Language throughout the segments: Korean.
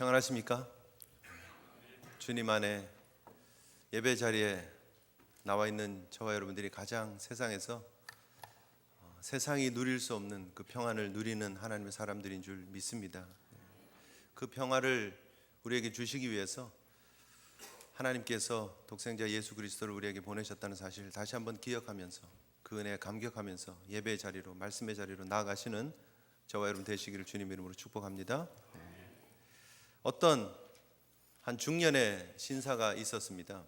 평안하십니까? 주님 안에 예배 자리에 나와 있는 저와 여러분들이 가장 세상에서 세상이 누릴 수 없는 그 평안을 누리는 하나님의 사람들인 줄 믿습니다. 그 평화를 우리에게 주시기 위해서 하나님께서 독생자 예수 그리스도를 우리에게 보내셨다는 사실을 다시 한번 기억하면서 그 은혜에 감격하면서 예배의 자리로, 말씀의 자리로 나아가시는 저와 여러분 되시기를 주님 이름으로 축복합니다. 어떤 한 중년의 신사가 있었습니다.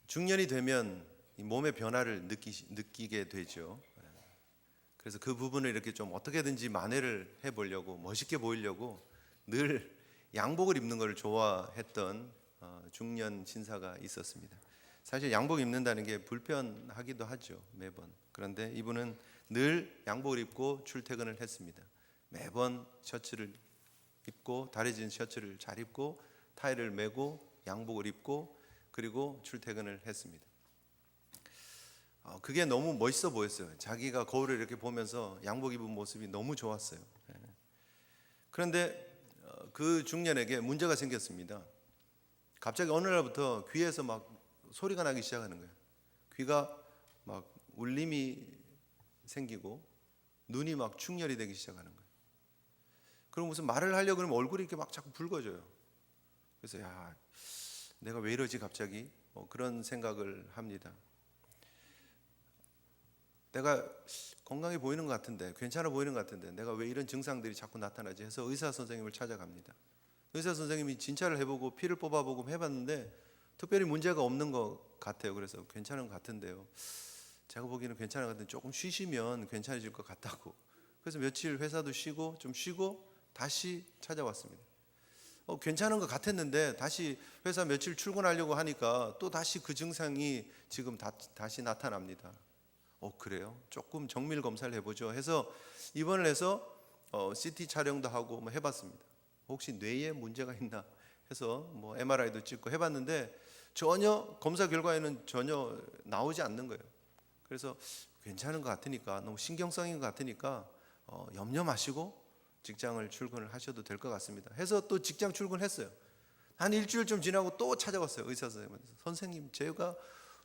중년이 되면 이 몸의 변화를 느끼게 되죠. 그래서 그 부분을 이렇게 좀 어떻게든지 만회를 해보려고, 멋있게 보이려고 늘 양복을 입는 걸 좋아했던 중년 신사가 있었습니다. 사실 양복 입는다는 게 불편하기도 하죠, 매번. 그런데 이분은 늘 양복을 입고 출퇴근을 했습니다. 매번 셔츠를 입고, 다려진 셔츠를 잘 입고, 타이를 메고, 양복을 입고, 그리고 출퇴근을 했습니다. 그게 너무 멋있어 보였어요. 자기가 거울을 이렇게 보면서 양복 입은 모습이 너무 좋았어요. 그런데 그 중년에게 문제가 생겼습니다. 갑자기 어느 날부터 귀에서 막 소리가 나기 시작하는 거예요. 귀가 막 울림이 생기고 눈이 막 충혈이 되기 시작하는 거예요. 그럼 무슨 말을 하려고 그러면 얼굴이 이렇게 막 자꾸 붉어져요. 그래서 야, 내가 왜 이러지 갑자기? 그런 생각을 합니다. 내가 건강해 보이는 것 같은데, 괜찮아 보이는 것 같은데 내가 왜 이런 증상들이 자꾸 나타나지 해서 의사 선생님을 찾아갑니다. 의사 선생님이 진찰을 해보고 피를 뽑아보고 해봤는데 특별히 문제가 없는 것 같아요. 그래서 괜찮은 것 같은데요, 제가 보기에는 괜찮은 것 같은데 조금 쉬시면 괜찮아질 것 같다고. 그래서 며칠 회사도 쉬고 좀 쉬고 다시 찾아왔습니다. 괜찮은 것 같았는데 다시 회사 며칠 출근하려고 하니까 또 다시 그 증상이 지금 다시 나타납니다. 그래요? 조금 정밀 검사를 해보죠 해서 입원을 해서 CT 촬영도 하고 뭐 해봤습니다. 혹시 뇌에 문제가 있나 해서 뭐 MRI도 찍고 해봤는데 전혀 검사 결과에는 전혀 나오지 않는 거예요. 그래서 괜찮은 것 같으니까, 너무 신경성인 것 같으니까 염려 마시고 직장을 출근을 하셔도 될 것 같습니다 해서 또 직장 출근했어요. 한 일주일 좀 지나고 또 찾아왔어요. 의사 선생님한테. 선생님, 제가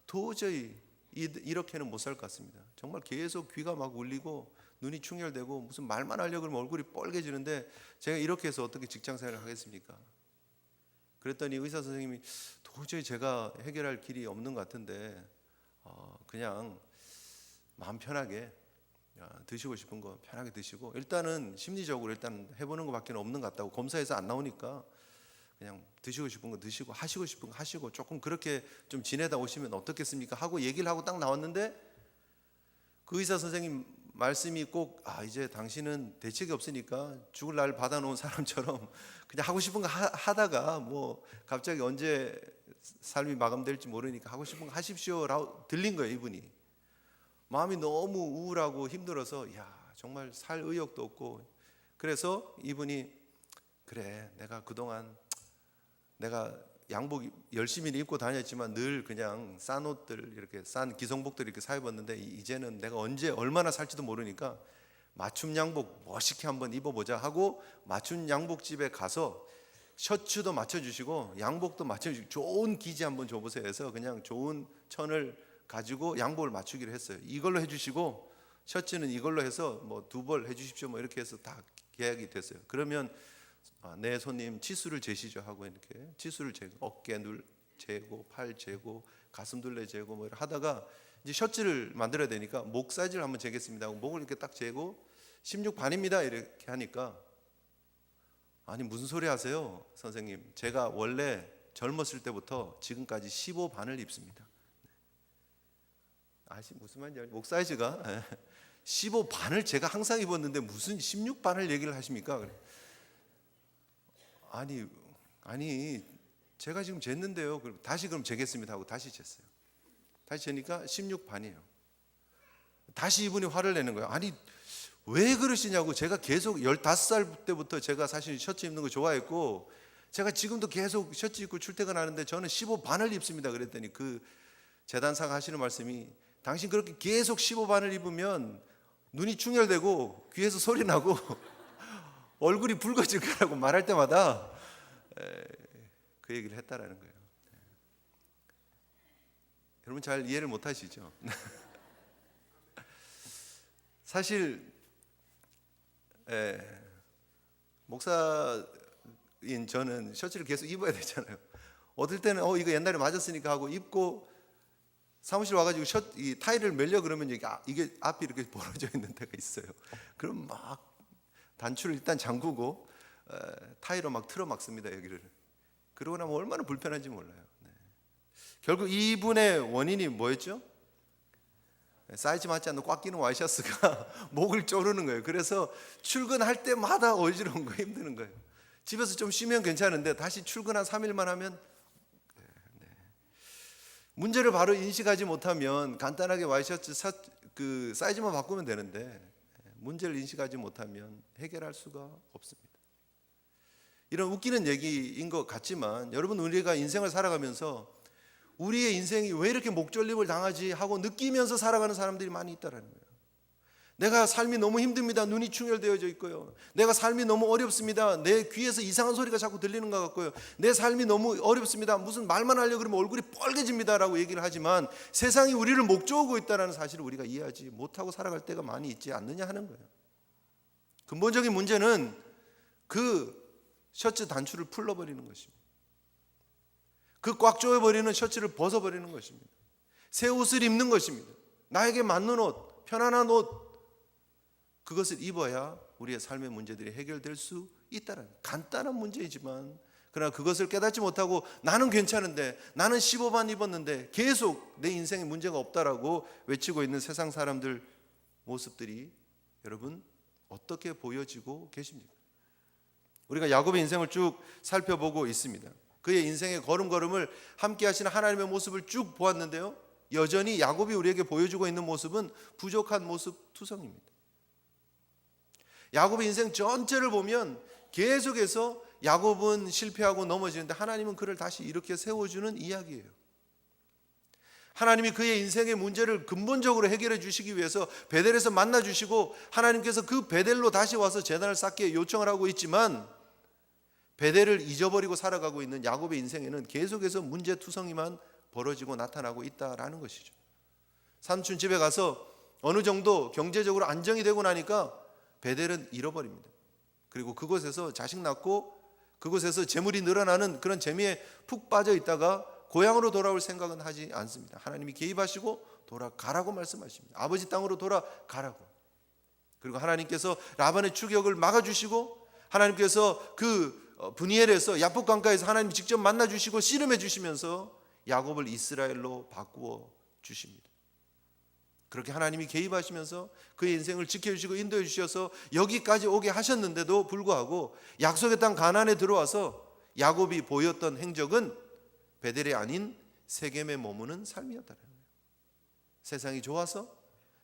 도저히 이렇게는 못 살 것 같습니다. 정말 계속 귀가 막 울리고 눈이 충혈되고 무슨 말만 하려고 그러면 얼굴이 뻘개지는데 제가 이렇게 해서 어떻게 직장 생활을 하겠습니까? 그랬더니 의사 선생님이 도저히 제가 해결할 길이 없는 것 같은데 그냥 마음 편하게 드시고 싶은 거 편하게 드시고, 일단은 심리적으로 일단 해보는 것밖에 없는 것 같다고, 검사에서 안 나오니까 그냥 드시고 싶은 거 드시고 하시고 싶은 거 하시고 조금 그렇게 좀 지내다 오시면 어떻겠습니까 하고 얘기를 하고 딱 나왔는데 그 의사 선생님 말씀이 꼭 이제 당신은 대책이 없으니까 죽을 날 받아놓은 사람처럼 그냥 하고 싶은 거 하다가 뭐 갑자기 언제 삶이 마감될지 모르니까 하고 싶은 거 하십시오라고 들린 거예요. 이분이 마음이 너무 우울하고 힘들어서 정말 살 의욕도 없고, 그래서 이분이 그래, 내가 그동안 내가 양복 열심히 입고 다녔지만 늘 그냥 싼 옷들, 이렇게 싼 기성복들 이렇게 사 입었는데 이제는 내가 언제 얼마나 살지도 모르니까 맞춤 양복 멋있게 한번 입어보자 하고 맞춤 양복집에 가서 셔츠도 맞춰주시고 양복도 맞춰주시고 좋은 기지 한번 줘보세요 해서 그냥 좋은 천을 가지고 양복을 맞추기로 했어요. 이걸로 해주시고 셔츠는 이걸로 해서 뭐 2벌 해주십시오 뭐 이렇게 해서 다 계약이 됐어요. 그러면 네 손님 치수를 재시죠 하고 이렇게 치수를 재고 어깨 눌 재고 팔 재고 가슴 둘레 재고 뭐 하다가 이제 셔츠를 만들어야 되니까 목 사이즈를 한번 재겠습니다 하고 목을 이렇게 딱 재고 16반입니다 이렇게 하니까, 아니 무슨 소리 하세요 선생님, 제가 원래 젊었을 때부터 지금까지 15반을 입습니다. 무슨 말인지 알죠? 목 사이즈가 15반을 제가 항상 입었는데 무슨 16반을 얘기를 하십니까? 아니 제가 지금 쟀는데요. 그럼 다시 그럼 재겠습니다 하고 다시 쟀어요. 다시 재니까 16반이에요. 다시 이분이 화를 내는 거예요. 아니 왜 그러시냐고. 제가 계속 15살 때부터 제가 사실 셔츠 입는 거 좋아했고 제가 지금도 계속 셔츠 입고 출퇴근하는데 저는 15반을 입습니다. 그랬더니 그 재단사가 하시는 말씀이, 당신 그렇게 계속 15반을 입으면 눈이 충혈되고 귀에서 소리 나고 얼굴이 붉어질 거라고 말할 때마다 그 얘기를 했다라는 거예요. 여러분 잘 이해를 못 하시죠? 사실 목사인 저는 셔츠를 계속 입어야 되잖아요. 어떨 때는 이거 옛날에 맞았으니까 하고 입고 사무실 와가지고 이 타이를 매려 그러면 이게 앞이 이렇게 벌어져 있는 데가 있어요. 그럼 막 단추를 일단 잠그고 타이로 막 틀어 막습니다, 여기를. 그러고 나면 얼마나 불편한지 몰라요. 결국 이분의 원인이 뭐였죠? 사이즈 맞지 않는 꽉 끼는 와이셔츠가 목을 조르는 거예요. 그래서 출근할 때마다 어지러운 거, 힘드는 거예요. 집에서 좀 쉬면 괜찮은데 다시 출근 한 3일만 하면 문제를 바로 인식하지 못하면 간단하게 와이셔츠 그 사이즈만 바꾸면 되는데 문제를 인식하지 못하면 해결할 수가 없습니다. 이런 웃기는 얘기인 것 같지만 여러분, 우리가 인생을 살아가면서 우리의 인생이 왜 이렇게 목졸림을 당하지 하고 느끼면서 살아가는 사람들이 많이 있다는 거예요. 내가 삶이 너무 힘듭니다. 눈이 충혈되어져 있고요. 내가 삶이 너무 어렵습니다. 내 귀에서 이상한 소리가 자꾸 들리는 것 같고요. 내 삶이 너무 어렵습니다. 무슨 말만 하려고 그러면 얼굴이 빨개집니다라고 얘기를 하지만 세상이 우리를 목조르고 있다는 사실을 우리가 이해하지 못하고 살아갈 때가 많이 있지 않느냐 하는 거예요. 근본적인 문제는 그 셔츠 단추를 풀어버리는 것입니다. 그 꽉 조여버리는 셔츠를 벗어버리는 것입니다. 새 옷을 입는 것입니다. 나에게 맞는 옷, 편안한 옷, 그것을 입어야 우리의 삶의 문제들이 해결될 수 있다는 간단한 문제이지만, 그러나 그것을 깨닫지 못하고 나는 괜찮은데, 나는 15만 입었는데 계속 내 인생에 문제가 없다라고 외치고 있는 세상 사람들 모습들이 여러분 어떻게 보여지고 계십니까? 우리가 야곱의 인생을 쭉 살펴보고 있습니다. 그의 인생의 걸음걸음을 함께 하시는 하나님의 모습을 쭉 보았는데요, 여전히 야곱이 우리에게 보여주고 있는 모습은 부족한 모습 투성입니다. 야곱의 인생 전체를 보면 계속해서 야곱은 실패하고 넘어지는데 하나님은 그를 다시 이렇게 세워주는 이야기예요. 하나님이 그의 인생의 문제를 근본적으로 해결해 주시기 위해서 베델에서 만나 주시고, 하나님께서 그 베델로 다시 와서 제단을 쌓게 요청을 하고 있지만 베델을 잊어버리고 살아가고 있는 야곱의 인생에는 계속해서 문제투성이만 벌어지고 나타나고 있다라는 것이죠. 삼촌 집에 가서 어느 정도 경제적으로 안정이 되고 나니까 베델은 잃어버립니다. 그리고 그곳에서 자식 낳고 그곳에서 재물이 늘어나는 그런 재미에 푹 빠져 있다가 고향으로 돌아올 생각은 하지 않습니다. 하나님이 개입하시고 돌아가라고 말씀하십니다. 아버지 땅으로 돌아가라고. 그리고 하나님께서 라반의 추격을 막아주시고, 하나님께서 그 브니엘에서 야복 강가에서 하나님이 직접 만나주시고 씨름해 주시면서 야곱을 이스라엘로 바꾸어 주십니다. 그렇게 하나님이 개입하시면서 그의 인생을 지켜주시고 인도해 주셔서 여기까지 오게 하셨는데도 불구하고 약속의 땅 가나안에 들어와서 야곱이 보였던 행적은 베델이 아닌 세겜에 머무는 삶이었다는 거예요. 세상이 좋아서,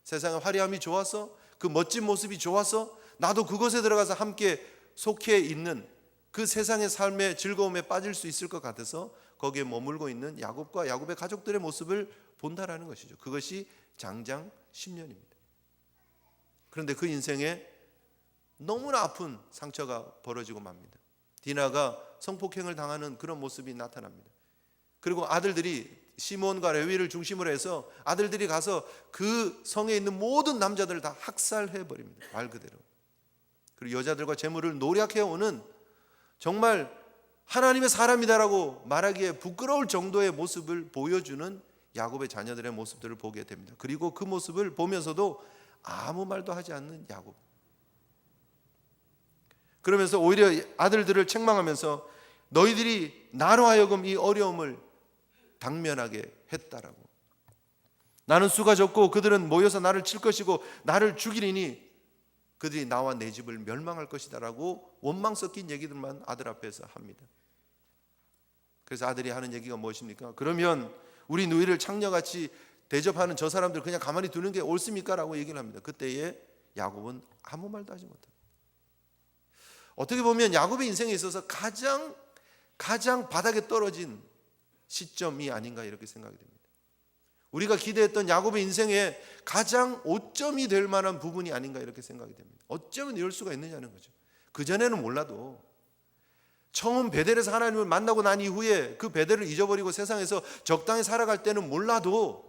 세상의 화려함이 좋아서, 그 멋진 모습이 좋아서 나도 그곳에 들어가서 함께 속해 있는 그 세상의 삶의 즐거움에 빠질 수 있을 것 같아서 거기에 머물고 있는 야곱과 야곱의 가족들의 모습을 본다라는 것이죠. 그것이 장장 10년입니다. 그런데 그 인생에 너무나 아픈 상처가 벌어지고 맙니다. 디나가 성폭행을 당하는 그런 모습이 나타납니다. 그리고 아들들이, 시몬과 레위를 중심으로 해서 아들들이 가서 그 성에 있는 모든 남자들을 다 학살해 버립니다. 말 그대로. 그리고 여자들과 재물을 노략해오는, 정말 하나님의 사람이다라고 말하기에 부끄러울 정도의 모습을 보여주는 야곱의 자녀들의 모습들을 보게 됩니다. 그리고 그 모습을 보면서도 아무 말도 하지 않는 야곱. 그러면서 오히려 아들들을 책망하면서 너희들이 나로 하여금 이 어려움을 당면하게 했다라고. 나는 수가 적고 그들은 모여서 나를 칠 것이고 나를 죽이리니 그들이 나와 내 집을 멸망할 것이다라고 원망 섞인 얘기들만 아들 앞에서 합니다. 그래서 아들이 하는 얘기가 무엇입니까? 그러면 우리 누이를 창녀같이 대접하는 저 사람들 그냥 가만히 두는 게 옳습니까? 라고 얘기를 합니다. 그때에 야곱은 아무 말도 하지 못합니다. 어떻게 보면 야곱의 인생에 있어서 가장 바닥에 떨어진 시점이 아닌가 이렇게 생각이 됩니다. 우리가 기대했던 야곱의 인생에 가장 오점이 될 만한 부분이 아닌가 이렇게 생각이 됩니다. 어쩌면 이럴 수가 있느냐는 거죠. 그전에는 몰라도 처음 베델에서 하나님을 만나고 난 이후에 그 베델을 잊어버리고 세상에서 적당히 살아갈 때는 몰라도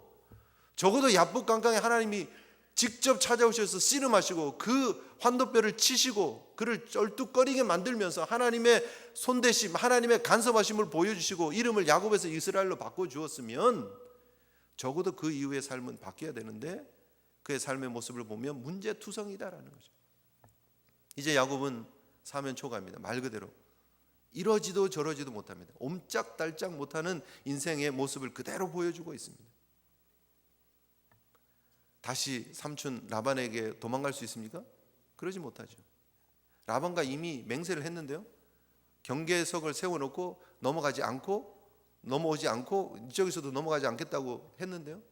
적어도 야복강강에 하나님이 직접 찾아오셔서 씨름하시고 그 환도뼈를 치시고 그를 쩔뚝거리게 만들면서 하나님의 손대심, 하나님의 간섭하심을 보여주시고 이름을 야곱에서 이스라엘로 바꿔주었으면 적어도 그 이후의 삶은 바뀌어야 되는데 그의 삶의 모습을 보면 문제투성이다라는 거죠. 이제 야곱은 사면초가입니다. 말 그대로 이러지도 저러지도 못합니다. 옴짝달짝 못하는 인생의 모습을 그대로 보여주고 있습니다. 다시 삼촌 라반에게 도망갈 수 있습니까? 그러지 못하죠. 라반과 이미 맹세를 했는데요, 경계석을 세워놓고 넘어오지 않고 이쪽에서도 넘어가지 않겠다고 했는데요,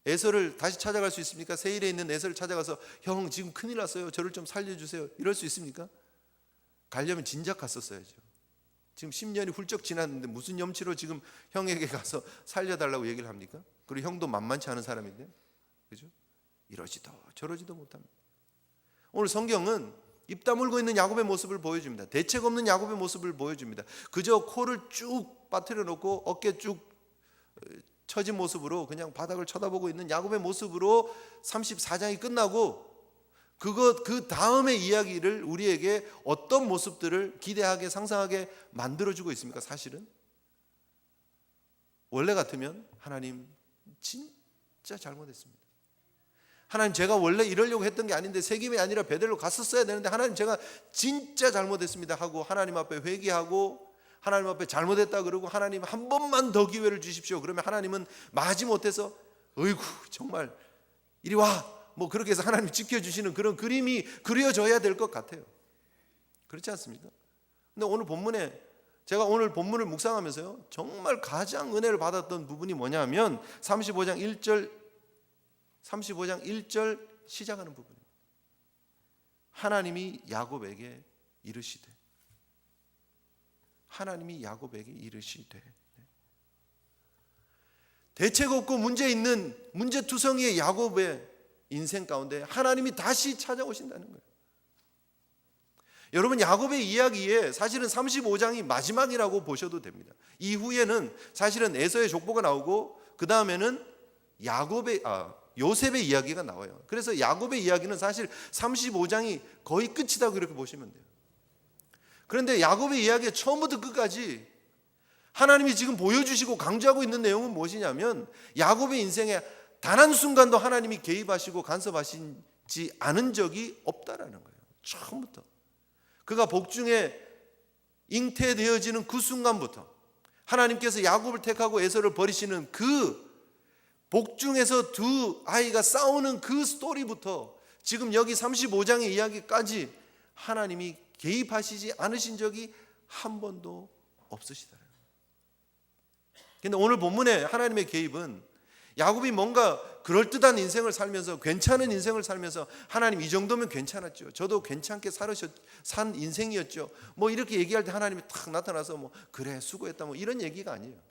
에서를 다시 찾아갈 수 있습니까? 세일에 있는 에서를 찾아가서 형 지금 큰일 났어요, 저를 좀 살려주세요, 이럴 수 있습니까? 가려면 진작 갔었어야죠. 지금 10년이 훌쩍 지났는데 무슨 염치로 지금 형에게 가서 살려달라고 얘기를 합니까? 그리고 형도 만만치 않은 사람인데, 그죠? 이러지도 저러지도 못합니다. 오늘 성경은 입 다물고 있는 야곱의 모습을 보여줍니다. 대책 없는 야곱의 모습을 보여줍니다. 그저 코를 쭉 빠뜨려 놓고 어깨 쭉 처진 모습으로 그냥 바닥을 쳐다보고 있는 야곱의 모습으로 34장이 끝나고 그 다음의 이야기를 우리에게 어떤 모습들을 기대하게 상상하게 만들어주고 있습니까? 사실은 원래 같으면 하나님 진짜 잘못했습니다. 하나님 제가 원래 이러려고 했던 게 아닌데 세김이 아니라 베델로 갔었어야 되는데 하나님 제가 진짜 잘못했습니다 하고 하나님 앞에 회개하고 하나님 앞에 잘못했다 그러고 하나님 한 번만 더 기회를 주십시오. 그러면 하나님은 마지 못해서 어이구 정말 이리 와 뭐 그렇게 해서 하나님 지켜주시는 그런 그림이 그려져야 될 것 같아요. 그렇지 않습니까? 근데 오늘 본문에 제가 오늘 본문을 묵상하면서요 정말 가장 은혜를 받았던 부분이 뭐냐면 35장 1절 시작하는 부분입니다. 하나님이 야곱에게 이르시되 대책 없고 문제투성이의 야곱의 인생 가운데 하나님이 다시 찾아오신다는 거예요. 여러분 야곱의 이야기에 사실은 35장이 마지막이라고 보셔도 됩니다. 이후에는 사실은 에서의 족보가 나오고 그 다음에는 요셉의 이야기가 나와요. 그래서 야곱의 이야기는 사실 35장이 거의 끝이다 그렇게 보시면 돼요. 그런데 야곱의 이야기의 처음부터 끝까지 하나님이 지금 보여주시고 강조하고 있는 내용은 무엇이냐면 야곱의 인생에 단 한순간도 하나님이 개입하시고 간섭하시지 않은 적이 없다라는 거예요. 처음부터 그가 복중에 잉태되어지는 그 순간부터 하나님께서 야곱을 택하고 에서를 버리시는 그 복중에서 두 아이가 싸우는 그 스토리부터 지금 여기 35장의 이야기까지 하나님이 개입하시지 않으신 적이 한 번도 없으시다. 그런데 오늘 본문에 하나님의 개입은 야곱이 뭔가 그럴듯한 인생을 살면서 괜찮은 인생을 살면서 하나님 이 정도면 괜찮았죠. 저도 괜찮게 산 인생이었죠. 뭐 이렇게 얘기할 때 하나님이 탁 나타나서 뭐 그래 수고했다 뭐 이런 얘기가 아니에요.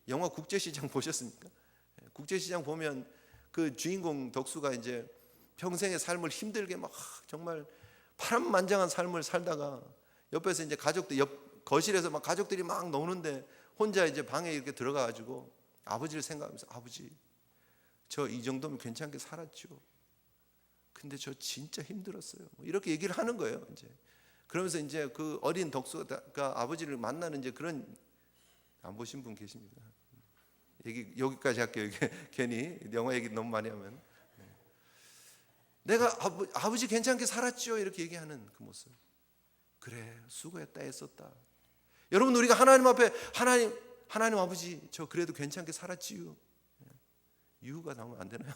영화 국제시장 보셨습니까? 국제시장 보면 그 주인공 덕수가 이제 평생의 삶을 힘들게 막 정말 파란만장한 삶을 살다가 옆에서 이제 거실에서 막 가족들이 막 노는데 혼자 이제 방에 이렇게 들어가 가지고 아버지를 생각하면서 아버지 저 이 정도면 괜찮게 살았죠. 근데 저 진짜 힘들었어요. 이렇게 얘기를 하는 거예요. 이제 그러면서 이제 그 어린 덕수가 아버지를 만나는 이제 그런 안 보신 분 계십니까? 여기까지 할게요. 이게 괜히 영화 얘기 너무 많이 하면 내가 아버지 괜찮게 살았죠. 이렇게 얘기하는 그 모습. 그래 수고했다 애썼다. 여러분 우리가 하나님 앞에 하나님 아버지 저 그래도 괜찮게 살았지요. 유가 나오면 안 되나요?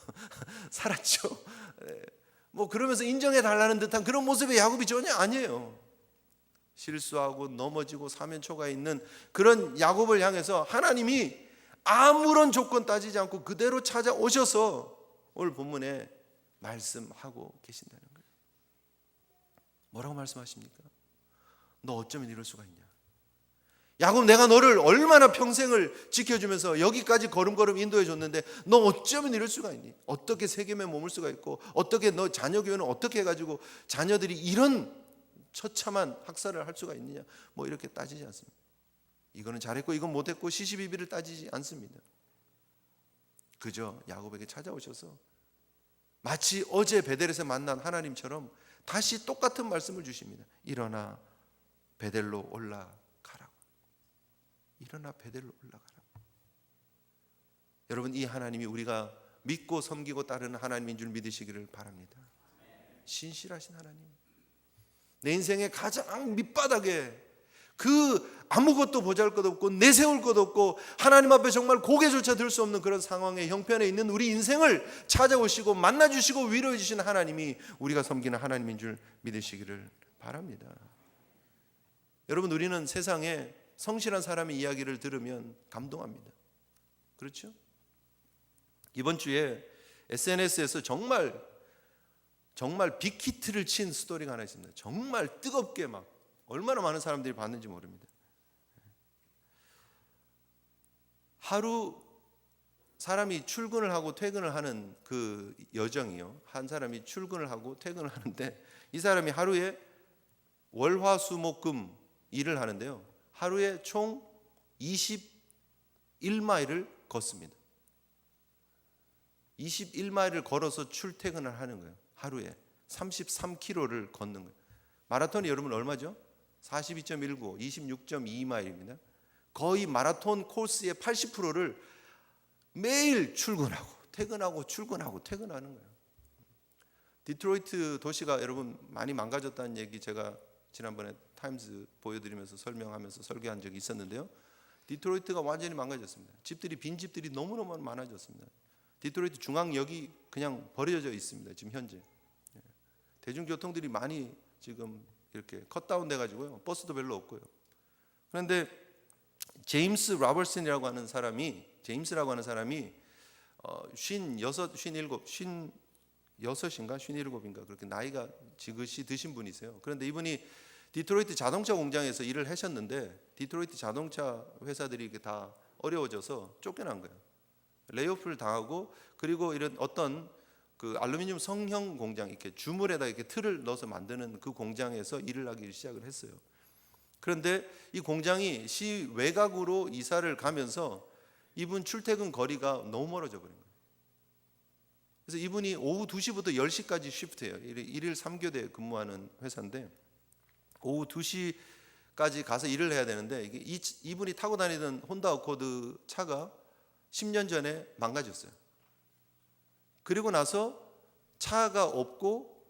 살았죠. 뭐 그러면서 인정해 달라는 듯한 그런 모습의 야곱이 전혀 아니에요. 실수하고 넘어지고 사면초가 있는 그런 야곱을 향해서 하나님이 아무런 조건 따지지 않고 그대로 찾아오셔서 오늘 본문에 말씀하고 계신다는 거예요. 뭐라고 말씀하십니까? 너 어쩌면 이럴 수가 있냐? 야곱, 내가 너를 얼마나 평생을 지켜주면서 여기까지 걸음걸음 인도해 줬는데 너 어쩌면 이럴 수가 있니? 어떻게 세겜에 머물 수가 있고, 어떻게 너 자녀 교회는 어떻게 해가지고 자녀들이 이런 처참한 학살을 할 수가 있느냐, 뭐 이렇게 따지지 않습니다. 이거는 잘했고 이건 못했고 시시비비를 따지지 않습니다. 그저 야곱에게 찾아오셔서 마치 어제 베델에서 만난 하나님처럼 다시 똑같은 말씀을 주십니다. 일어나 베델로 올라가라고. 일어나 베델로 올라가라고. 여러분, 이 하나님이 우리가 믿고 섬기고 따르는 하나님인 줄 믿으시기를 바랍니다. 신실하신 하나님, 내 인생의 가장 밑바닥에 그 아무것도 보잘것없고 내세울 것 없고 하나님 앞에 정말 고개조차 들 수 없는 그런 상황의 형편에 있는 우리 인생을 찾아오시고 만나주시고 위로해 주시는 하나님이 우리가 섬기는 하나님인 줄 믿으시기를 바랍니다. 여러분, 우리는 세상에 성실한 사람의 이야기를 들으면 감동합니다. 그렇죠? 이번 주에 SNS에서 정말 빅히트를 친 스토리가 하나 있습니다. 정말 뜨겁게 막 얼마나 많은 사람들이 봤는지 모릅니다. 하루 사람이 출근을 하고 퇴근을 하는 그 여정이요, 한 사람이 출근을 하고 퇴근을 하는데 이 사람이 하루에 월화수목금 일을 하는데요, 하루에 총 21마일을 걷습니다. 21마일을 걸어서 출퇴근을 하는 거예요. 하루에 33km를 걷는 거예요. 마라톤이 여러분 얼마죠? 42.19, 26.2마일입니다. 거의 마라톤 코스의 80%를 매일 출근하고 퇴근하고 출근하고 퇴근하는 거예요. 디트로이트 도시가 여러분 많이 망가졌다는 얘기 제가 지난번에 타임즈 보여드리면서 설명하면서 설교한 적이 있었는데요, 디트로이트가 완전히 망가졌습니다. 집들이, 빈 집들이 너무너무 많아졌습니다. 디트로이트 중앙역이 그냥 버려져 있습니다. 지금 현재 대중교통들이 많이 지금 이렇게 컷다운 돼가지고요, 버스도 별로 없고요. 그런데 제임스 로버슨이라고 하는 사람이 56인가 그렇게 나이가 지긋이 드신 분이세요. 그런데 이분이 디트로이트 자동차 공장에서 일을 하셨는데 디트로이트 자동차 회사들이 다 어려워져서 쫓겨난 거예요. 레이오프를 당하고, 그리고 이런 어떤 그 알루미늄 성형 공장, 이렇게 주물에다 이렇게 틀을 넣어서 만드는 그 공장에서 일을 하기 시작을 했어요. 그런데 이 공장이 시 외곽으로 이사를 가면서 이분 출퇴근 거리가 너무 멀어져 버린 거예요. 그래서 이분이 오후 2시부터 10시까지 쉬프트예요. 일일 3교대 근무하는 회사인데 오후 2시까지 가서 일을 해야 되는데 이분이 타고 다니던 혼다 어코드 차가 10년 전에 망가졌어요. 그리고 나서 차가 없고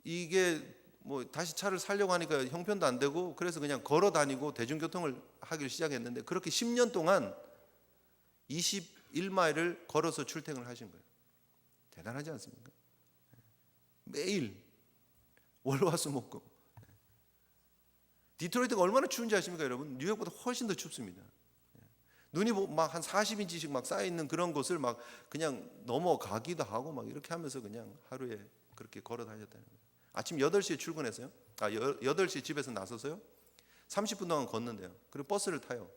이게 뭐 다시 차를 사려고 하니까 형편도 안 되고, 그래서 그냥 걸어 다니고 대중교통을 하기를 시작했는데 그렇게 10년 동안 21마일을 걸어서 출퇴근을 하신 거예요. 대단하지 않습니까? 매일 월화수목금. 디트로이트가 얼마나 추운지 아십니까 여러분? 뉴욕보다 훨씬 더 춥습니다. 눈이 막 한 40인치씩 막 쌓여 있는 그런 곳을 막 그냥 넘어가기도 하고 막 이렇게 하면서 그냥 하루에 그렇게 걸어 다녔다는 거예요. 아침 8시에 출근했어요. 8시에 집에서 나서서요, 30분 동안 걷는데요. 그리고 버스를 타요.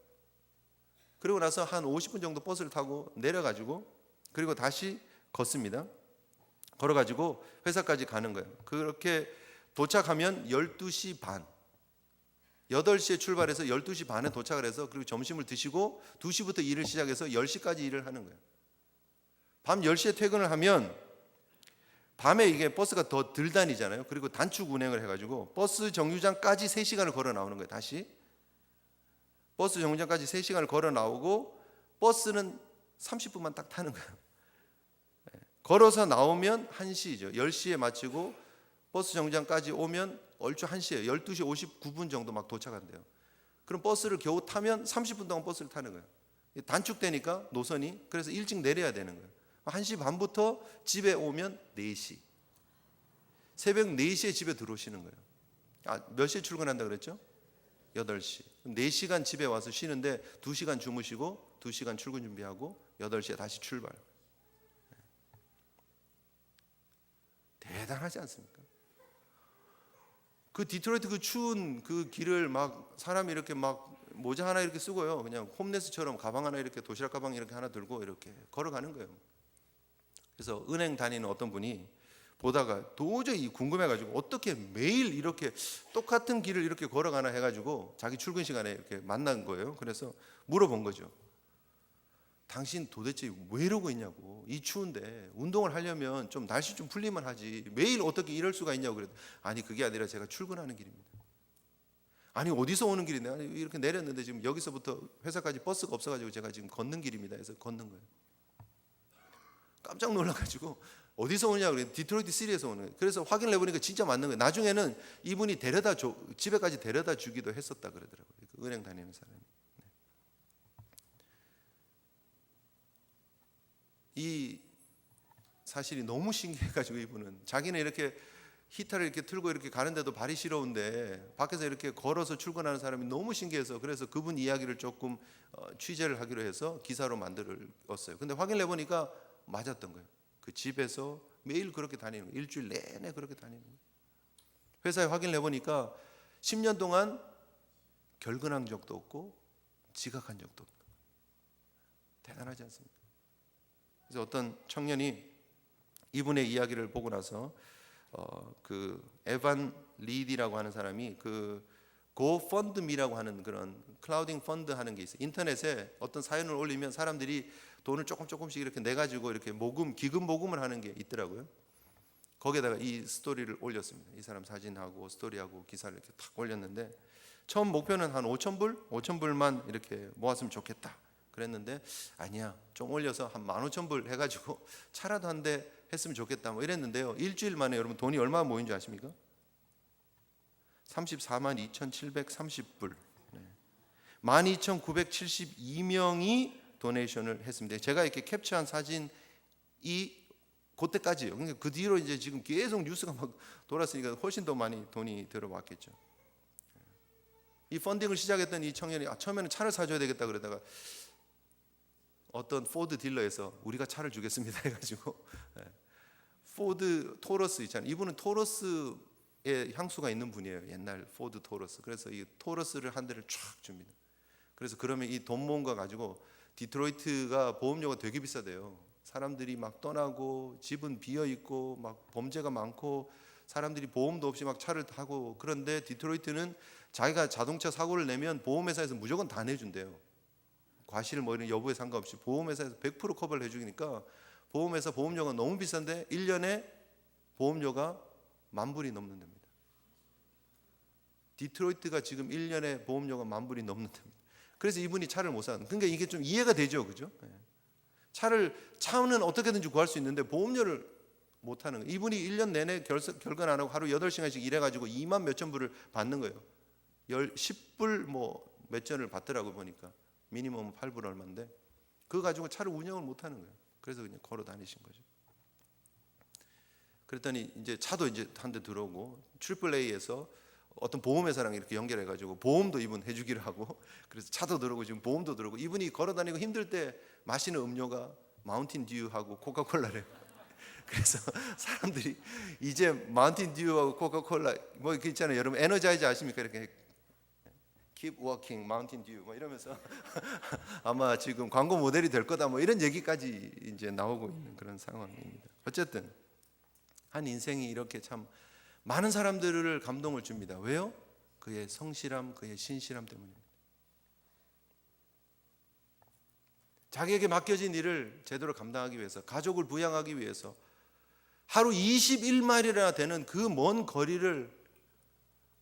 그리고 나서 한 50분 정도 버스를 타고 내려가지고 그리고 다시 걷습니다. 걸어가지고 회사까지 가는 거예요. 그렇게 도착하면 12시 반, 8시에 출발해서 12시 반에 도착을 해서 그리고 점심을 드시고 2시부터 일을 시작해서 10시까지 일을 하는 거예요. 밤 10시에 퇴근을 하면 밤에 이게 버스가 더 덜 다니잖아요. 그리고 단축 운행을 해가지고 버스 정류장까지 3시간을 걸어 나오는 거예요. 다시 버스 정류장까지 3시간을 걸어 나오고 버스는 30분만 딱 타는 거예요. 걸어서 나오면 1시죠. 10시에 마치고 버스 정류장까지 오면 얼추 1시예요. 12시 59분 정도 막 도착한대요. 그럼 버스를 겨우 타면 30분 동안 버스를 타는 거예요. 단축되니까 노선이, 그래서 일찍 내려야 되는 거예요. 1시 반부터 집에 오면 4시. 새벽 4시에 집에 들어오시는 거예요. 몇 시에 출근한다 그랬죠? 8시. 4시간 집에 와서 쉬는데 2시간 주무시고 2시간 출근 준비하고 8시에 다시 출발. 대단하지 않습니까? 그 디트로이트 그 추운 그 길을 막 사람이 이렇게 막 모자 하나 이렇게 쓰고요. 그냥 홈레스처럼 가방 하나 이렇게 도시락 가방 이렇게 하나 들고 이렇게 걸어가는 거예요. 그래서 은행 다니는 어떤 분이 보다가 도저히 궁금해가지고 어떻게 매일 이렇게 똑같은 길을 이렇게 걸어가나 해가지고 자기 출근 시간에 이렇게 만난 거예요. 그래서 물어본 거죠. 당신 도대체 왜 이러고 있냐고. 이 추운데 운동을 하려면 좀 날씨 좀 풀리면 하지. 매일 어떻게 이럴 수가 있냐고. 그랬더니 아니 그게 아니라 제가 출근하는 길입니다. 아니 어디서 오는 길인데? 아니 이렇게 내렸는데 지금 여기서부터 회사까지 버스가 없어가지고 제가 지금 걷는 길입니다 해서 걷는 거예요. 깜짝 놀라가지고 어디서 오냐고 그랬더니 디트로이트 시리에서 오는 거예요. 그래서 확인을 해보니까 진짜 맞는 거예요. 나중에는 이분이 집에까지 데려다 주기도 했었다 그러더라고요. 그 은행 다니는 사람이. 이 사실이 너무 신기해가지고 이분은 자기는 이렇게 히터를 이렇게 틀고 이렇게 가는데도 발이 시려운데 밖에서 이렇게 걸어서 출근하는 사람이 너무 신기해서 그래서 그분 이야기를 조금 취재를 하기로 해서 기사로 만들었어요. 근데 확인을 해보니까 맞았던 거예요. 그 집에서 매일 그렇게 다니는 거예요. 일주일 내내 그렇게 다니는 거예요. 회사에 확인을 해보니까 10년 동안 결근한 적도 없고 지각한 적도 없고 대단하지 않습니까? 그래서 어떤 청년이 이분의 이야기를 보고 나서 그 에반 리디라고 하는 사람이 그 고펀드미라고 하는 그런 클라우딩 펀드 하는 게 있어요. 인터넷에 어떤 사연을 올리면 사람들이 돈을 조금씩 이렇게 내 가지고 이렇게 기금 모금을 하는 게 있더라고요. 거기에다가 이 스토리를 올렸습니다. 이 사람 사진하고 스토리하고 기사를 이렇게 탁 올렸는데 처음 목표는 한 5,000불만 이렇게 모았으면 좋겠다. 그랬는데 아니야 좀 올려서 한 15,000불 해가지고 차라도 한 대 했으면 좋겠다 뭐 이랬는데요. 일주일 만에 여러분 돈이 얼마 모인 줄 아십니까? 34만 2,730불. 12,972명이 도네이션을 했습니다. 제가 이렇게 캡처한 사진이 그때까지예요. 그러니까 그 뒤로 이제 지금 계속 뉴스가 막 돌았으니까 훨씬 더 많이 돈이 들어왔겠죠. 이 펀딩을 시작했던 이 청년이 처음에는 차를 사줘야 되겠다 그러다가 어떤 포드 딜러에서 우리가 차를 주겠습니다 해가지고 포드 토러스 있잖아요. 이분은 토러스의 향수가 있는 분이에요. 옛날 포드 토러스. 그래서 이 토러스를 한 대를 쫙 줍니다. 그래서 그러면 이 돈 모은 거 가지고 디트로이트가 보험료가 되게 비싸대요. 사람들이 막 떠나고 집은 비어 있고 막 범죄가 많고 사람들이 보험도 없이 막 차를 타고 그런데 디트로이트는 자기가 자동차 사고를 내면 보험회사에서 무조건 다 내준대요. 과실 뭐 이런 여부에 상관없이 보험회사에서 100% 커버를 해주니까 보험회사 보험료가 너무 비싼데 1년에 보험료가 10,000불이 넘는답니다. 디트로이트가 지금 1년에 보험료가 10,000불이 넘는답니다. 그래서 이분이 차를 못 사는. 그러니까 이게 좀 이해가 되죠, 그죠? 차는 어떻게든지 구할 수 있는데 보험료를 못 하는 거예요. 이분이 1년 내내 결근 안 하고 하루 8시간씩 일해가지고 2만 몇천 불을 받는 거예요. 10불 뭐 몇 전을 받더라고 보니까 미니멈 8불 얼마인데 그거 가지고 차를 운영을 못 하는 거예요. 그래서 그냥 걸어 다니신 거죠. 그랬더니 이제 차도 이제 한 대 들어오고 AAA에서 어떤 보험회사랑 이렇게 연결해가지고 보험도 이분 해주기로 하고 그래서 차도 들어오고 지금 보험도 들어오고 이분이 걸어다니고 힘들 때 마시는 음료가 마운틴 듀하고 코카콜라래요. 그래서 사람들이 이제 마운틴 듀하고 코카콜라 뭐 이렇게 있잖아요. 여러분 에너자이저 아십니까? 이렇게 Keep walking, Mountain Dew 뭐 이러면서 아마 지금 광고 모델이 될 거다 뭐 이런 얘기까지 이제 나오고 있는 그런 상황입니다. 어쨌든 한 인생이 이렇게 참 많은 사람들을 감동을 줍니다. 왜요? 그의 성실함, 그의 신실함 때문입니다. 자기에게 맡겨진 일을 제대로 감당하기 위해서, 가족을 부양하기 위해서 하루 21마일이나 되는 그 먼 거리를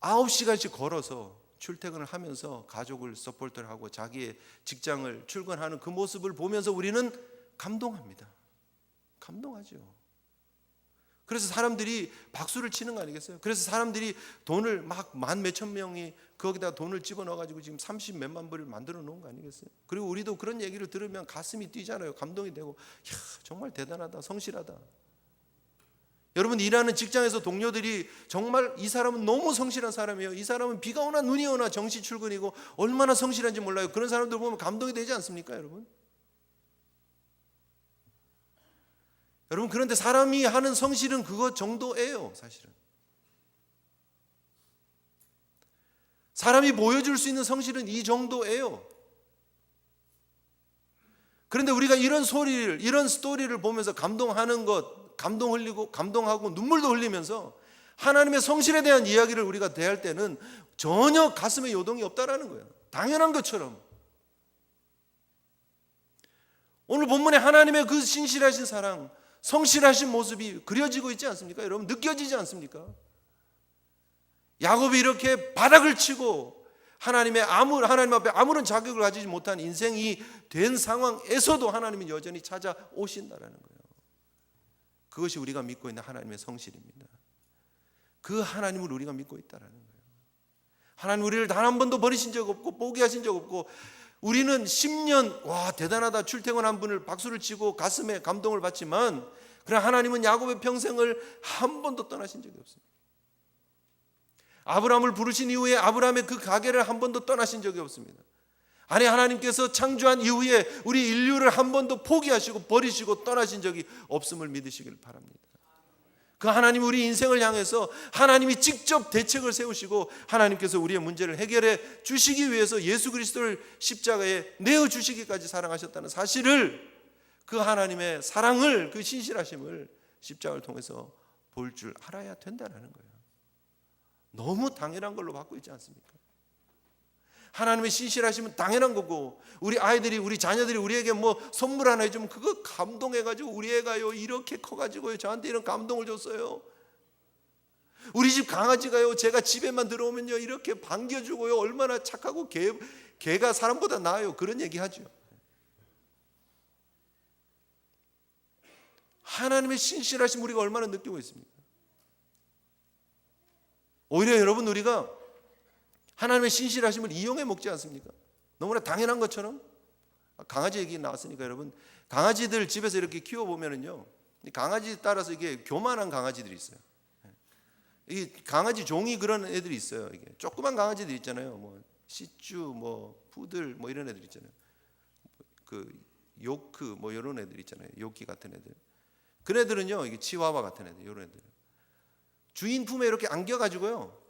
9시간씩 걸어서 출퇴근을 하면서 가족을 서포트를 하고 자기의 직장을 출근하는 그 모습을 보면서 우리는 감동합니다. 감동하죠. 그래서 사람들이 박수를 치는 거 아니겠어요? 그래서 사람들이 돈을 막 10,000몇천 명이 거기다 돈을 집어넣어가지고 지금 30 몇만 불을 만들어 놓은 거 아니겠어요? 그리고 우리도 그런 얘기를 들으면 가슴이 뛰잖아요. 감동이 되고 이야, 정말 대단하다, 성실하다. 여러분 일하는 직장에서 동료들이 정말 이 사람은 너무 성실한 사람이에요. 이 사람은 비가 오나 눈이 오나 정시 출근이고 얼마나 성실한지 몰라요. 그런 사람들 보면 감동이 되지 않습니까, 여러분? 여러분 그런데 사람이 하는 성실은 그것 정도예요, 사실은. 사람이 보여줄 수 있는 성실은 이 정도예요. 그런데 우리가 이런 스토리를 보면서 감동하는 것, 감동 흘리고 감동하고 눈물도 흘리면서 하나님의 성실에 대한 이야기를 우리가 대할 때는 전혀 가슴에 요동이 없다라는 거예요. 당연한 것처럼. 오늘 본문에 하나님의 그 신실하신 사랑, 성실하신 모습이 그려지고 있지 않습니까? 여러분, 느껴지지 않습니까? 야곱이 이렇게 바닥을 치고 하나님 앞에 아무런 자격을 가지지 못한 인생이 된 상황에서도 하나님은 여전히 찾아오신다라는 거예요. 그것이 우리가 믿고 있는 하나님의 성실입니다. 그 하나님을 우리가 믿고 있다라는 거예요. 하나님 우리를 단 한 번도 버리신 적 없고 포기하신 적 없고, 우리는 10년 와 대단하다 출퇴근한 분을 박수를 치고 가슴에 감동을 받지만, 그러나 하나님은 야곱의 평생을 한 번도 떠나신 적이 없습니다. 아브라함을 부르신 이후에 아브라함의 그 가게를 한 번도 떠나신 적이 없습니다. 아니, 하나님께서 창조한 이후에 우리 인류를 한 번도 포기하시고 버리시고 떠나신 적이 없음을 믿으시길 바랍니다. 그 하나님 우리 인생을 향해서 하나님이 직접 대책을 세우시고 하나님께서 우리의 문제를 해결해 주시기 위해서 예수 그리스도를 십자가에 내어주시기까지 사랑하셨다는 사실을, 그 하나님의 사랑을, 그 신실하심을 십자가를 통해서 볼 줄 알아야 된다는 거예요. 너무 당연한 걸로 받고 있지 않습니까? 하나님의 신실하심은 당연한 거고, 우리 아이들이, 우리 자녀들이 우리에게 뭐 선물 하나 해주면 그거 감동해가지고 우리 애가요 이렇게 커가지고요 저한테 이런 감동을 줬어요. 우리 집 강아지가요 제가 집에만 들어오면요 이렇게 반겨주고요 얼마나 착하고 개가 사람보다 나아요, 그런 얘기 하죠. 하나님의 신실하심 우리가 얼마나 느끼고 있습니까? 오히려 여러분, 우리가 하나님의 신실하심을 이용해 먹지 않습니까? 너무나 당연한 것처럼. 강아지 얘기 나왔으니까 여러분, 강아지들 집에서 이렇게 키워보면은요, 강아지 따라서 이게 교만한 강아지들이 있어요. 이 강아지 종이 그런 애들이 있어요. 이게 조그만 강아지들 있잖아요. 뭐 시츄, 뭐 푸들, 뭐 이런 애들 있잖아요. 그 요크, 뭐 이런 애들 있잖아요. 요키 같은 애들. 그런 애들은요, 이게 치와와 같은 애들, 이런 애들. 주인 품에 이렇게 안겨가지고요,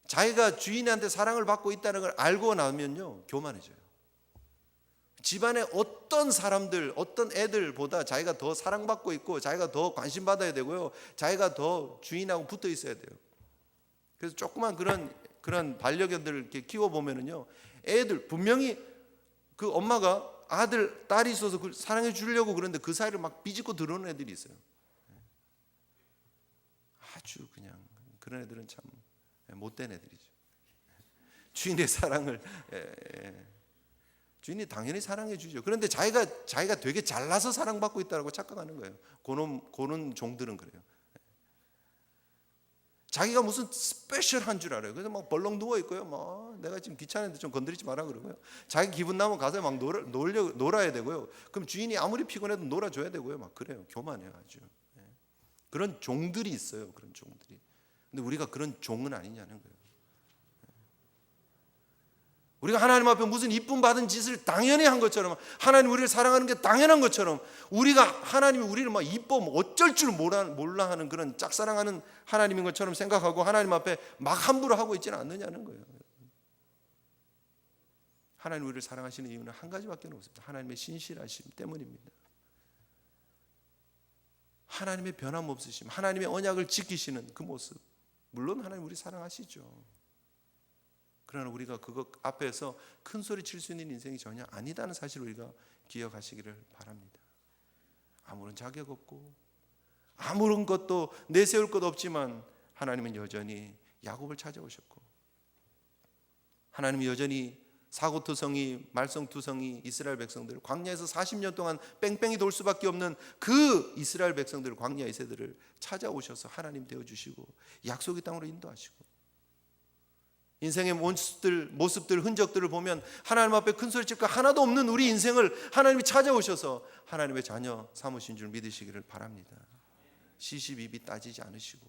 자기가 주인한테 사랑을 받고 있다는 걸 알고 나면요 교만해져요. 집안에 어떤 사람들, 어떤 애들보다 자기가 더 사랑받고 있고 자기가 더 관심받아야 되고요, 자기가 더 주인하고 붙어 있어야 돼요. 그래서 조그만 그런 반려견들 이렇게 키워보면은요, 애들 분명히 그 엄마가 아들, 딸이 있어서 그걸 사랑해 주려고 그러는데 그 사이를 막 비집고 들어오는 애들이 있어요. 아주 그냥 그런 애들은 참 못된 애들이죠. 주인의 사랑을 주인이 당연히 사랑해 주죠. 그런데 자기가 되게 잘나서 사랑받고 있다고 착각하는 거예요. 고는 종들은 그래요. 자기가 무슨 스페셜한 줄 알아요. 그래서 막 벌렁 누워 있고요. 막 내가 지금 귀찮은데 좀 건드리지 마라 그러고요. 자기 기분 나면 가서 막 놀아야 되고요. 그럼 주인이 아무리 피곤해도 놀아줘야 되고요. 막 그래요. 교만해요 아주. 그런 종들이 있어요. 그런 종들이. 근데 우리가 그런 종은 아니냐는 거예요. 우리가 하나님 앞에 무슨 이쁨 받은 짓을 당연히 한 것처럼, 하나님 우리를 사랑하는 게 당연한 것처럼, 하나님이 우리를 막 이뻐 어쩔 줄 몰라 하는 그런 짝사랑하는 하나님인 것처럼 생각하고 하나님 앞에 막 함부로 하고 있지는 않느냐는 거예요. 하나님 우리를 사랑하시는 이유는 한 가지밖에 없습니다. 하나님의 신실하심 때문입니다. 하나님의 변함없으심, 하나님의 언약을 지키시는 그 모습, 물론 하나님 우리 사랑하시죠. 그러나 우리가 그것 앞에서 큰 소리 칠 수 있는 인생이 전혀 아니다는 사실을 우리가 기억하시기를 바랍니다. 아무런 자격 없고 아무런 것도 내세울 것 없지만 하나님은 여전히 야곱을 찾아오셨고, 하나님은 여전히 사고투성이 말썽투성이 이스라엘 백성들을 광야에서 40년 동안 뺑뺑이 돌 수밖에 없는 그 이스라엘 백성들, 광야 세대들을 찾아오셔서 하나님 되어주시고 약속의 땅으로 인도하시고, 인생의 모습들 흔적들을 보면 하나님 앞에 큰 소리 칠 거 하나도 없는 우리 인생을 하나님이 찾아오셔서 하나님의 자녀 삼으신 줄 믿으시기를 바랍니다. 시시비비 따지지 않으시고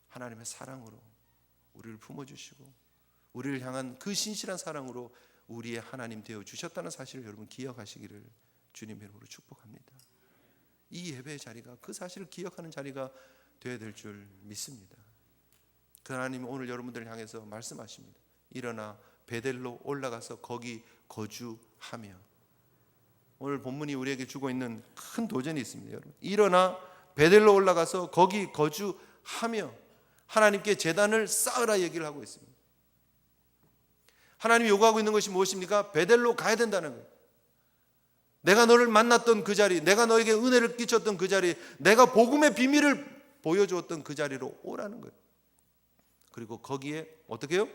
하나님의 사랑으로 우리를 품어주시고 우리를 향한 그 신실한 사랑으로 우리의 하나님 되어 주셨다는 사실을 여러분 기억하시기를 주님의 이름으로 축복합니다. 이 예배의 자리가 그 사실을 기억하는 자리가 되어야 될 줄 믿습니다. 그 하나님이 오늘 여러분들을 향해서 말씀하십니다. 일어나 베델로 올라가서 거기 거주하며. 오늘 본문이 우리에게 주고 있는 큰 도전이 있습니다, 여러분. 일어나 베델로 올라가서 거기 거주하며 하나님께 제단을 쌓으라 얘기를 하고 있습니다. 하나님이 요구하고 있는 것이 무엇입니까? 베델로 가야 된다는 거예요. 내가 너를 만났던 그 자리, 내가 너에게 은혜를 끼쳤던 그 자리, 내가 복음의 비밀을 보여주었던 그 자리로 오라는 거예요. 그리고 거기에 어떻게 해요?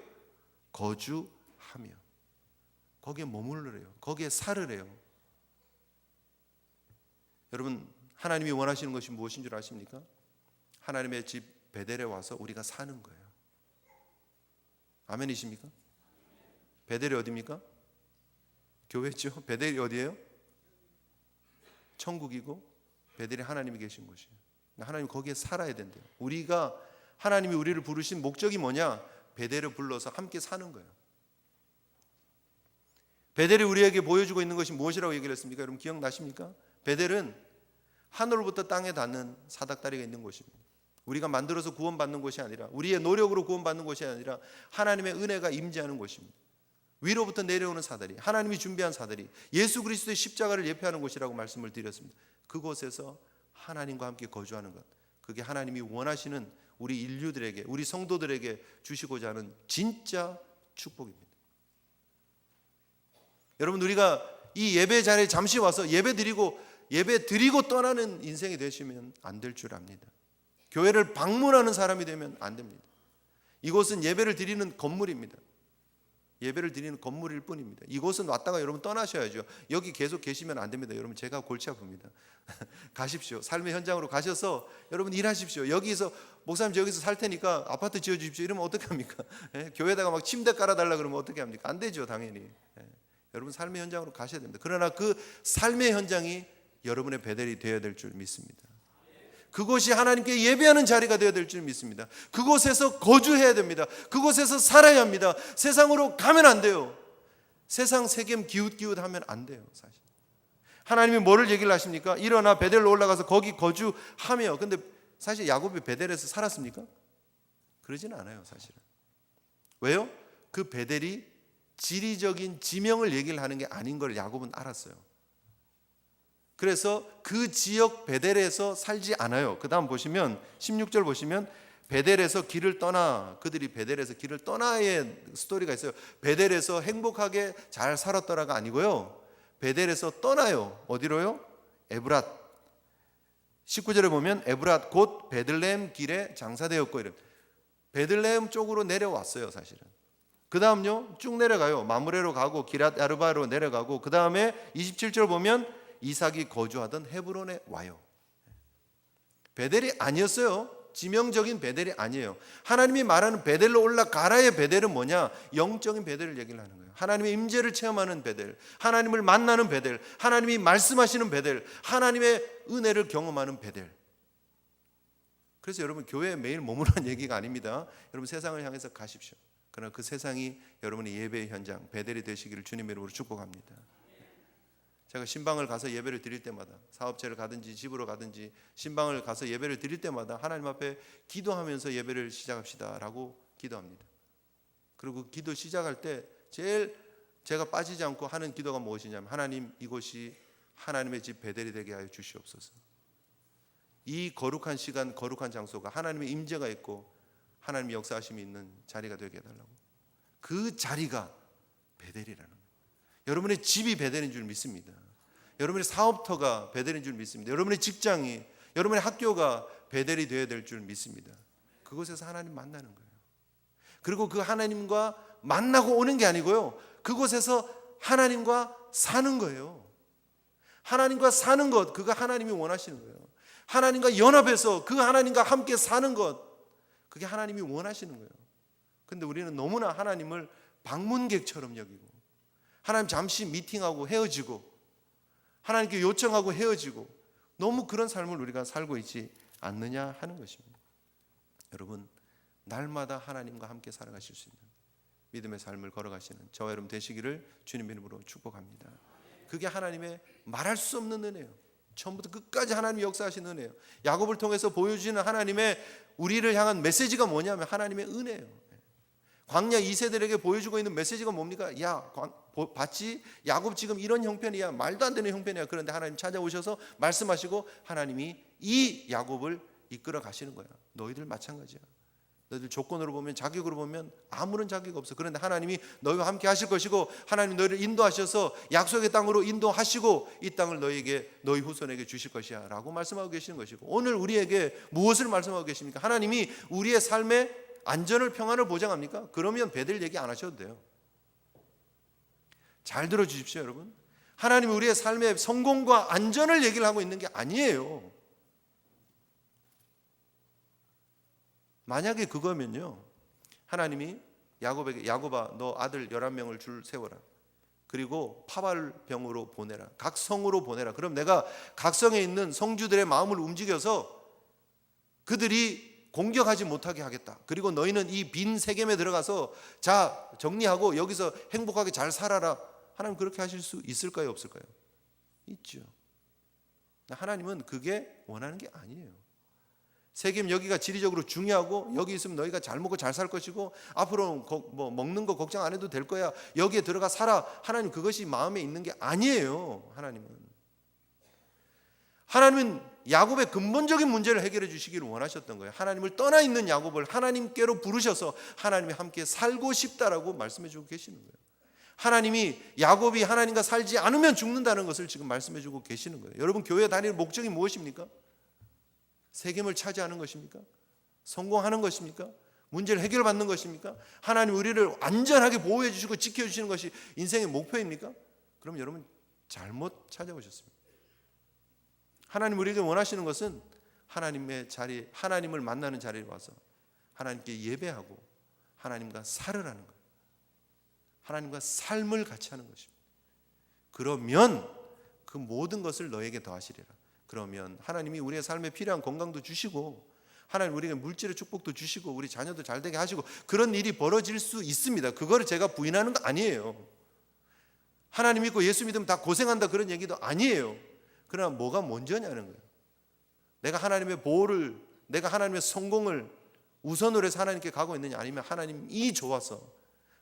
거주하며 거기에 머무르래요. 거기에 살으래요. 여러분, 하나님이 원하시는 것이 무엇인 줄 아십니까? 하나님의 집 베델에 와서 우리가 사는 거예요. 아멘이십니까? 베델이 어디입니까? 교회죠. 베델이 어디예요? 천국이고 베델이 하나님이 계신 곳이에요. 하나님 거기에 살아야 된대요. 우리가 하나님이 우리를 부르신 목적이 뭐냐? 베델을 불러서 함께 사는 거예요. 베델이 우리에게 보여주고 있는 것이 무엇이라고 얘기를 했습니까? 여러분 기억나십니까? 베델은 하늘로부터 땅에 닿는 사닥다리가 있는 곳입니다. 우리가 만들어서 구원받는 곳이 아니라, 우리의 노력으로 구원받는 곳이 아니라 하나님의 은혜가 임재하는 곳입니다. 위로부터 내려오는 사다리, 하나님이 준비한 사다리, 예수 그리스도의 십자가를 예표하는 곳이라고 말씀을 드렸습니다. 그곳에서 하나님과 함께 거주하는 것, 그게 하나님이 원하시는 우리 인류들에게, 우리 성도들에게 주시고자 하는 진짜 축복입니다. 여러분, 우리가 이 예배 자리에 잠시 와서 예배 드리고 떠나는 인생이 되시면 안 될 줄 압니다. 교회를 방문하는 사람이 되면 안 됩니다. 이곳은 예배를 드리는 건물입니다. 예배를 드리는 건물일 뿐입니다. 이곳은 왔다가 여러분 떠나셔야죠. 여기 계속 계시면 안 됩니다. 여러분, 제가 골치 아픕니다. 가십시오. 삶의 현장으로 가셔서 여러분 일하십시오. 여기서 목사님 여기서 살 테니까 아파트 지어주십시오. 이러면 어떻게 합니까? 교회에다가 막 침대 깔아달라 그러면 어떻게 합니까? 안 되죠, 당연히. 여러분 삶의 현장으로 가셔야 됩니다. 그러나 그 삶의 현장이 여러분의 베델이 되어야 될 줄 믿습니다. 그곳이 하나님께 예배하는 자리가 되어야 될 줄 믿습니다. 그곳에서 거주해야 됩니다. 그곳에서 살아야 합니다. 세상으로 가면 안 돼요. 세상 세겜 기웃기웃하면 안 돼요. 사실 하나님이 뭐를 얘기를 하십니까? 일어나 베델로 올라가서 거기 거주하며. 근데 사실 야곱이 베델에서 살았습니까? 그러진 않아요, 사실은. 왜요? 그 베델이 지리적인 지명을 얘기를 하는 게 아닌 걸 야곱은 알았어요. 그래서 그 지역 베델에서 살지 않아요. 그 다음 보시면 16절 보시면 베델에서 길을 떠나, 그들이 베델에서 길을 떠나의 스토리가 있어요. 베델에서 행복하게 잘 살았더라가 아니고요, 베델에서 떠나요. 어디로요? 에브랏. 19절에 보면 에브랏 곧 베들레헴 길에 장사되었고, 이런 베들레헴 쪽으로 내려왔어요, 사실은. 그 다음요 쭉 내려가요. 마므레로 가고 기랏 야르바로 내려가고, 그 다음에 27절 보면 이삭이 거주하던 헤브론에 와요. 베델이 아니었어요. 지명적인 베델이 아니에요. 하나님이 말하는 베델로 올라가라의 베델은 뭐냐? 영적인 베델을 얘기를 하는 거예요. 하나님의 임재를 체험하는 베델, 하나님을 만나는 베델, 하나님이 말씀하시는 베델, 하나님의 은혜를 경험하는 베델. 그래서 여러분 교회에 매일 머무르는 얘기가 아닙니다. 여러분 세상을 향해서 가십시오. 그러나 그 세상이 여러분의 예배의 현장, 베델이 되시기를 주님의 이름으로 축복합니다. 제가 신방을 가서 예배를 드릴 때마다, 사업체를 가든지 집으로 가든지 신방을 가서 예배를 드릴 때마다 하나님 앞에 기도하면서 예배를 시작합시다라고 기도합니다. 그리고 기도 시작할 때 제일 제가 빠지지 않고 하는 기도가 무엇이냐면, 하나님, 이곳이 하나님의 집 베델이 되게 하여 주시옵소서. 이 거룩한 시간, 거룩한 장소가 하나님의 임재가 있고 하나님의 역사하심이 있는 자리가 되게 해달라고. 그 자리가 베델이라는 거예요. 여러분의 집이 베델인 줄 믿습니다. 여러분의 사업터가 베델인 줄 믿습니다. 여러분의 직장이, 여러분의 학교가 베델이 되어야 될 줄 믿습니다. 그곳에서 하나님 만나는 거예요. 그리고 그 하나님과 만나고 오는 게 아니고요, 그곳에서 하나님과 사는 거예요. 하나님과 사는 것, 그거 하나님이 원하시는 거예요. 하나님과 연합해서 그 하나님과 함께 사는 것, 그게 하나님이 원하시는 거예요. 근데 우리는 너무나 하나님을 방문객처럼 여기고, 하나님 잠시 미팅하고 헤어지고, 하나님께 요청하고 헤어지고, 너무 그런 삶을 우리가 살고 있지 않느냐 하는 것입니다. 여러분, 날마다 하나님과 함께 살아가실 수 있는 믿음의 삶을 걸어가시는 저와 여러분 되시기를 주님의 이름으로 축복합니다. 그게 하나님의 말할 수 없는 은혜예요. 처음부터 끝까지 하나님이 역사하시는 은혜예요. 야곱을 통해서 보여주시는 하나님의 우리를 향한 메시지가 뭐냐면 하나님의 은혜예요. 광야 2세들에게 보여주고 있는 메시지가 뭡니까? 봤지? 야곱 지금 이런 형편이야. 말도 안 되는 형편이야. 그런데 하나님 찾아오셔서 말씀하시고 하나님이 이 야곱을 이끌어 가시는 거야. 너희들 마찬가지야. 너희들 조건으로 보면, 자격으로 보면 아무런 자격 없어. 그런데 하나님이 너희와 함께 하실 것이고 하나님 너희를 인도하셔서 약속의 땅으로 인도하시고 이 땅을 너희에게, 너희 후손에게 주실 것이야 라고 말씀하고 계시는 것이고, 오늘 우리에게 무엇을 말씀하고 계십니까? 하나님이 우리의 삶의 안전을, 평안을 보장합니까? 그러면 배들 얘기 안 하셔도 돼요. 잘 들어주십시오, 여러분. 하나님이 우리의 삶의 성공과 안전을 얘기를 하고 있는 게 아니에요. 만약에 그거면요, 하나님이 야곱에게 야곱아 너 아들 11명을 줄 세워라. 그리고 파발병으로 보내라. 각 성으로 보내라. 그럼 내가 각 성에 있는 성주들의 마음을 움직여서 그들이 공격하지 못하게 하겠다. 그리고 너희는 이 빈 세겜에 들어가서 자 정리하고 여기서 행복하게 잘 살아라. 하나님 그렇게 하실 수 있을까요, 없을까요? 있죠. 하나님은 그게 원하는 게 아니에요. 세겜 여기가 지리적으로 중요하고 여기 있으면 너희가 잘 먹고 잘 살 것이고 앞으로 뭐 먹는 거 걱정 안 해도 될 거야. 여기에 들어가 살아. 하나님 그것이 마음에 있는 게 아니에요. 하나님은 야곱의 근본적인 문제를 해결해 주시기를 원하셨던 거예요. 하나님을 떠나 있는 야곱을 하나님께로 부르셔서 하나님이 함께 살고 싶다라고 말씀해 주고 계시는 거예요. 하나님이 야곱이 하나님과 살지 않으면 죽는다는 것을 지금 말씀해 주고 계시는 거예요. 여러분, 교회 다니는 목적이 무엇입니까? 세겜을 차지하는 것입니까? 성공하는 것입니까? 문제를 해결받는 것입니까? 하나님 우리를 안전하게 보호해 주시고 지켜주시는 것이 인생의 목표입니까? 그럼 여러분 잘못 찾아오셨습니다. 하나님 우리에게 원하시는 것은 하나님의 자리, 하나님을 만나는 자리에 와서 하나님께 예배하고 하나님과 살으라는 거예요. 하나님과 삶을 같이 하는 것입니다. 그러면 그 모든 것을 너에게 더하시리라. 그러면 하나님이 우리의 삶에 필요한 건강도 주시고 하나님 우리에게 물질의 축복도 주시고 우리 자녀도 잘 되게 하시고 그런 일이 벌어질 수 있습니다. 그거를 제가 부인하는 거 아니에요. 하나님 믿고 예수 믿으면 다 고생한다 그런 얘기도 아니에요. 그러나 뭐가 먼저냐는 거예요. 내가 하나님의 보호를, 내가 하나님의 성공을 우선으로 해서 하나님께 가고 있느냐, 아니면 하나님이 좋아서,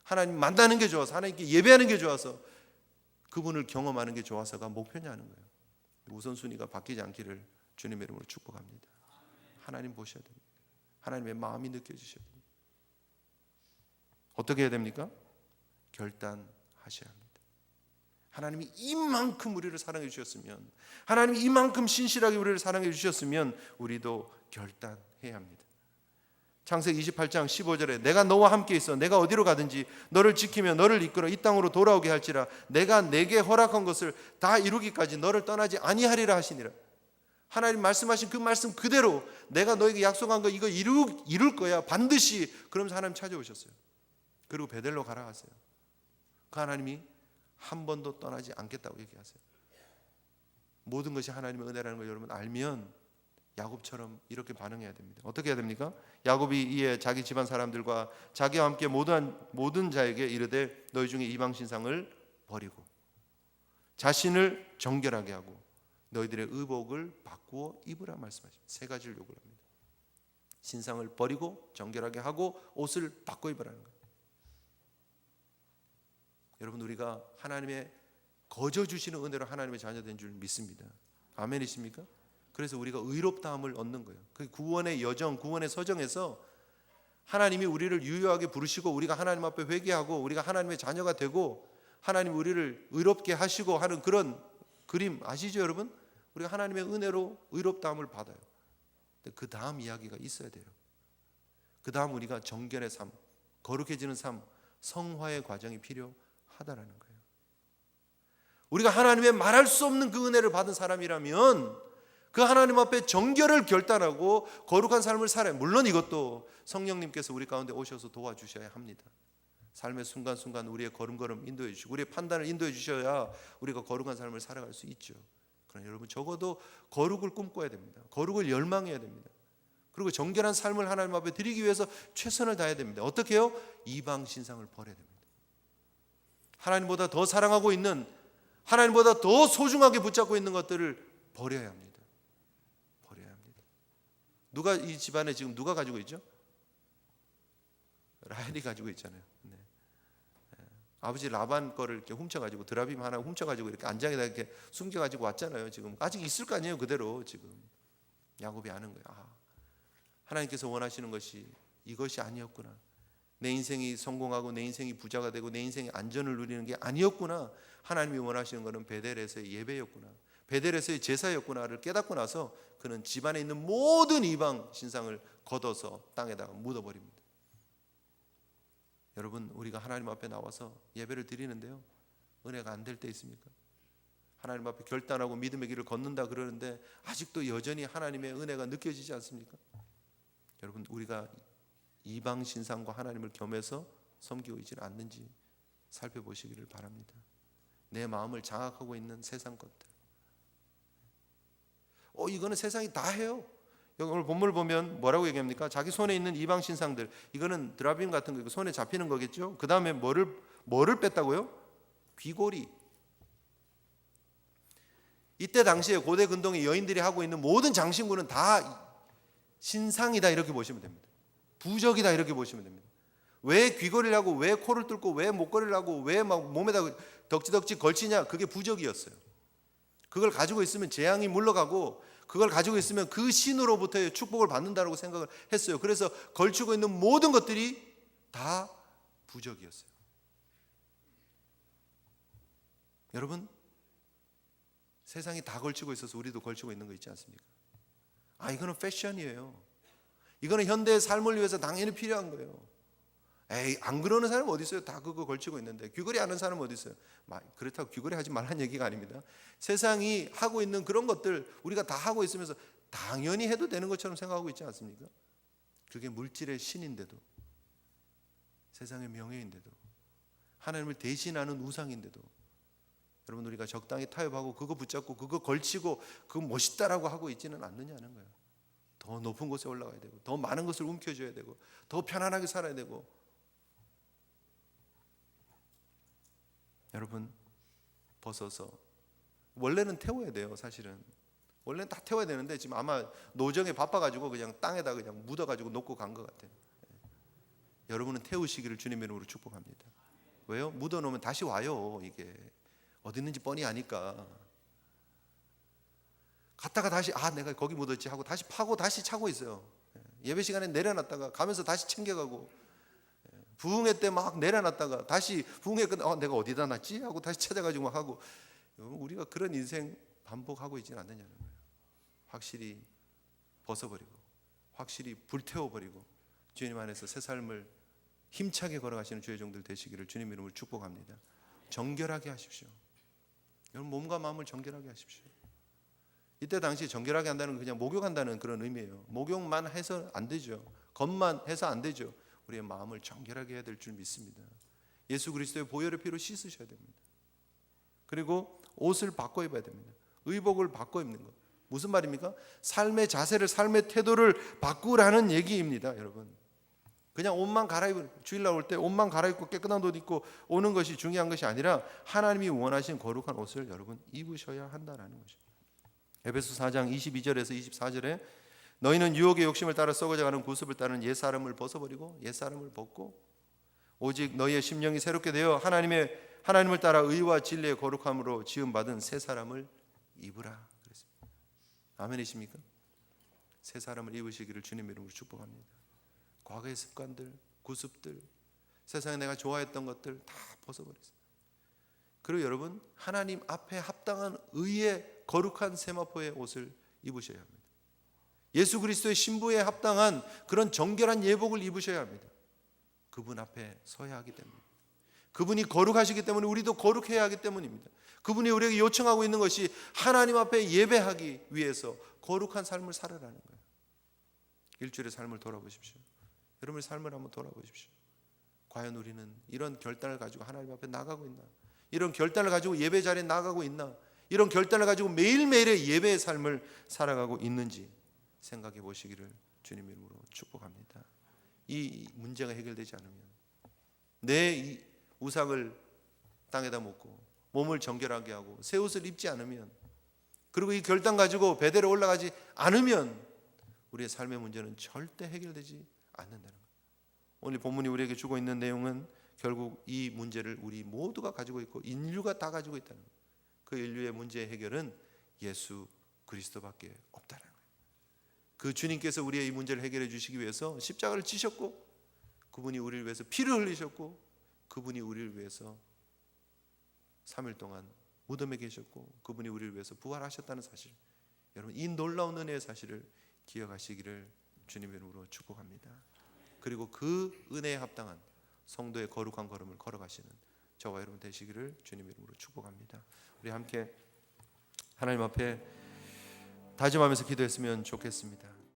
하나님 만나는 게 좋아서, 하나님께 예배하는 게 좋아서, 그분을 경험하는 게 좋아서가 목표냐는 거예요. 우선순위가 바뀌지 않기를 주님의 이름으로 축복합니다. 하나님 보셔야 됩니다. 하나님의 마음이 느껴지셔야 됩니다. 어떻게 해야 됩니까? 결단하셔야 합니다. 하나님이 이만큼 우리를 사랑해 주셨으면, 하나님이 이만큼 신실하게 우리를 사랑해 주셨으면 우리도 결단해야 합니다. 창세기 28장 15절에 내가 너와 함께 있어 내가 어디로 가든지 너를 지키며 너를 이끌어 이 땅으로 돌아오게 할지라 내가 내게 허락한 것을 다 이루기까지 너를 떠나지 아니하리라 하시니라. 하나님 말씀하신 그 말씀 그대로 내가 너에게 약속한 거 이거 이룰 거야 반드시. 그러면서 하나님 찾아오셨어요. 그리고 베델로 가라 하세요. 그 하나님이 한 번도 떠나지 않겠다고 얘기하세요. 모든 것이 하나님의 은혜라는 걸 여러분 알면 야곱처럼 이렇게 반응해야 됩니다. 어떻게 해야 됩니까? 야곱이 이에 자기 집안 사람들과 자기와 함께 모든 자에게 이르되 너희 중에 이방 신상을 버리고 자신을 정결하게 하고 너희들의 의복을 바꾸어 입으라 말씀하십니다. 세 가지를 요구를 합니다. 신상을 버리고 정결하게 하고 옷을 바꿔 입으라는 거예요. 여러분, 우리가 하나님의 거저 주시는 은혜로 하나님의 자녀된 줄 믿습니다. 아멘이십니까? 그래서 우리가 의롭다함을 얻는 거예요. 그 구원의 여정, 구원의 서정에서 하나님이 우리를 유효하게 부르시고 우리가 하나님 앞에 회개하고 우리가 하나님의 자녀가 되고 하나님 우리를 의롭게 하시고 하는 그런 그림 아시죠, 여러분? 우리가 하나님의 은혜로 의롭다함을 받아요. 근데 그 다음 이야기가 있어야 돼요. 그 다음 우리가 정결의 삶, 거룩해지는 삶, 성화의 과정이 필요하다라는 거예요. 우리가 하나님의 말할 수 없는 그 은혜를 받은 사람이라면 그 하나님 앞에 정결을 결단하고 거룩한 삶을 살아요. 물론 이것도 성령님께서 우리 가운데 오셔서 도와주셔야 합니다. 삶의 순간순간 우리의 걸음걸음 인도해 주시고 우리의 판단을 인도해 주셔야 우리가 거룩한 삶을 살아갈 수 있죠. 그러나 여러분 적어도 거룩을 꿈꿔야 됩니다. 거룩을 열망해야 됩니다. 그리고 정결한 삶을 하나님 앞에 드리기 위해서 최선을 다해야 됩니다. 어떻게 해요? 이방 신상을 버려야 됩니다. 하나님보다 더 사랑하고 있는, 하나님보다 더 소중하게 붙잡고 있는 것들을 버려야 합니다. 누가 이 집안에 지금 누가 가지고 있죠? 라헬이 가지고 있잖아요. 네. 아버지 라반 거를 이렇게 훔쳐가지고 드라빔 하나 훔쳐가지고 이렇게 안장에다 이렇게 숨겨가지고 왔잖아요. 지금 아직 있을 거 아니에요. 그대로 지금 야곱이 아는 거예요. 하나님께서 원하시는 것이 이것이 아니었구나. 내 인생이 성공하고 내 인생이 부자가 되고 내 인생이 안전을 누리는 게 아니었구나. 하나님이 원하시는 것은 베델에서의 예배였구나, 베델에서의 제사였구나를 깨닫고 나서 그는 집안에 있는 모든 이방 신상을 걷어서 땅에다가 묻어버립니다. 여러분, 우리가 하나님 앞에 나와서 예배를 드리는데요, 은혜가 안 될 때 있습니까? 하나님 앞에 결단하고 믿음의 길을 걷는다 그러는데 아직도 여전히 하나님의 은혜가 느껴지지 않습니까? 여러분, 우리가 이방 신상과 하나님을 겸해서 섬기고 있지는 않는지 살펴보시기를 바랍니다. 내 마음을 장악하고 있는 세상 것들, 이거는 세상이 다 해요. 여기 오늘 본문을 보면 뭐라고 얘기합니까? 자기 손에 있는 이방 신상들, 이거는 드라빔 같은 거 손에 잡히는 거겠죠. 그 다음에 뭐를 뺐다고요? 귀고리. 이때 당시에 고대 근동의 여인들이 하고 있는 모든 장신구는 다 신상이다 이렇게 보시면 됩니다. 부적이다 이렇게 보시면 됩니다. 왜 귀걸이를 하고 왜 코를 뚫고 왜 목걸이를 하고 왜 막 몸에다 덕지덕지 걸치냐? 그게 부적이었어요. 그걸 가지고 있으면 재앙이 물러가고 그걸 가지고 있으면 그 신으로부터의 축복을 받는다고 생각을 했어요. 그래서 걸치고 있는 모든 것들이 다 부적이었어요. 여러분, 세상이 다 걸치고 있어서 우리도 걸치고 있는 거 있지 않습니까? 이거는 패션이에요. 이거는 현대의 삶을 위해서 당연히 필요한 거예요. 안 그러는 사람 어디 있어요? 다 그거 걸치고 있는데. 귀걸이 하는 사람 어디 있어요? 그렇다고 귀걸이 하지 말라는 얘기가 아닙니다. 세상이 하고 있는 그런 것들 우리가 다 하고 있으면서 당연히 해도 되는 것처럼 생각하고 있지 않습니까? 그게 물질의 신인데도, 세상의 명예인데도, 하나님을 대신하는 우상인데도, 여러분, 우리가 적당히 타협하고 그거 붙잡고 그거 걸치고 그거 멋있다라고 하고 있지는 않느냐는 거예요. 더 높은 곳에 올라가야 되고 더 많은 것을 움켜줘야 되고 더 편안하게 살아야 되고. 여러분, 벗어서 원래는 태워야 돼요. 사실은 원래는 다 태워야 되는데 지금 아마 노정에 바빠가지고 그냥 땅에다 그냥 묻어가지고 놓고 간 것 같아요. 여러분은 태우시기를 주님의 이름으로 축복합니다. 왜요? 묻어놓으면 다시 와요. 이게 어디 있는지 뻔히 아니까. 갔다가 다시 내가 거기 묻었지 하고 다시 파고 다시 차고 있어요. 예배 시간에 내려놨다가 가면서 다시 챙겨가고, 부흥회 때 막 내려놨다가 다시 부흥회 끝나 내가 어디다 놨지 하고 다시 찾아가지고 막 하고. 우리가 그런 인생 반복하고 있지는 않느냐는 거예요. 확실히 벗어버리고 확실히 불태워버리고 주님 안에서 새 삶을 힘차게 걸어가시는 주의 종들 되시기를 주님 이름으로 축복합니다. 정결하게 하십시오. 여러분, 몸과 마음을 정결하게 하십시오. 이때 당시 정결하게 한다는 건 그냥 목욕한다는 그런 의미예요. 목욕만 해서 안 되죠. 겉만 해서 안 되죠. 우리의 마음을 정결하게 해야 될 줄 믿습니다. 예수 그리스도의 보혈의 피로 씻으셔야 됩니다. 그리고 옷을 바꿔 입어야 됩니다. 의복을 바꿔 입는 것. 무슨 말입니까? 삶의 자세를, 삶의 태도를 바꾸라는 얘기입니다. 여러분, 그냥 옷만 갈아입고 주일날 올 때 옷만 갈아입고 깨끗한 옷 입고 오는 것이 중요한 것이 아니라 하나님이 원하신 거룩한 옷을 여러분 입으셔야 한다는 것입니다. 에베소 4장 22절에서 24절에 너희는 유혹의 욕심을 따라 썩어져가는 구습을 따르는 옛사람을 벗어버리고 옛사람을 벗고 오직 너희의 심령이 새롭게 되어 하나님을 따라 의와 진리의 거룩함으로 지음받은 새 사람을 입으라 그랬습니다. 아멘이십니까? 새 사람을 입으시기를 주님 이름으로 축복합니다. 과거의 습관들, 구습들, 세상에 내가 좋아했던 것들 다 벗어버리세요. 그리고 여러분, 하나님 앞에 합당한 의의 거룩한 세마포의 옷을 입으셔야 합니다. 예수 그리스도의 신부에 합당한 그런 정결한 예복을 입으셔야 합니다. 그분 앞에 서야 하기 때문에, 그분이 거룩하시기 때문에 우리도 거룩해야 하기 때문입니다. 그분이 우리에게 요청하고 있는 것이 하나님 앞에 예배하기 위해서 거룩한 삶을 살아라는 거예요. 일주일의 삶을 돌아보십시오. 여러분의 삶을 한번 돌아보십시오. 과연 우리는 이런 결단을 가지고 하나님 앞에 나가고 있나? 이런 결단을 가지고 예배 자리에 나가고 있나? 이런 결단을 가지고 매일매일의 예배의 삶을 살아가고 있는지 생각해 보시기를 주님 이름으로 축복합니다. 이 문제가 해결되지 않으면 내 이 우상을 땅에다 묻고 몸을 정결하게 하고 새 옷을 입지 않으면, 그리고 이 결단 가지고 베델에 올라가지 않으면 우리의 삶의 문제는 절대 해결되지 않는다는 거예요. 오늘 본문이 우리에게 주고 있는 내용은 결국 이 문제를 우리 모두가 가지고 있고 인류가 다 가지고 있다는 거예요. 그 인류의 문제의 해결은 예수 그리스도밖에 없다는 거예요. 그 주님께서 우리의 이 문제를 해결해 주시기 위해서 십자가를 지셨고, 그분이 우리를 위해서 피를 흘리셨고, 그분이 우리를 위해서 3일 동안 무덤에 계셨고, 그분이 우리를 위해서 부활하셨다는 사실, 여러분 이 놀라운 은혜의 사실을 기억하시기를 주님의 이름으로 축복합니다. 그리고 그 은혜에 합당한 성도의 거룩한 걸음을 걸어가시는 저와 여러분 되시기를 주님의 이름으로 축복합니다. 우리 함께 하나님 앞에 다짐하면서 기도했으면 좋겠습니다.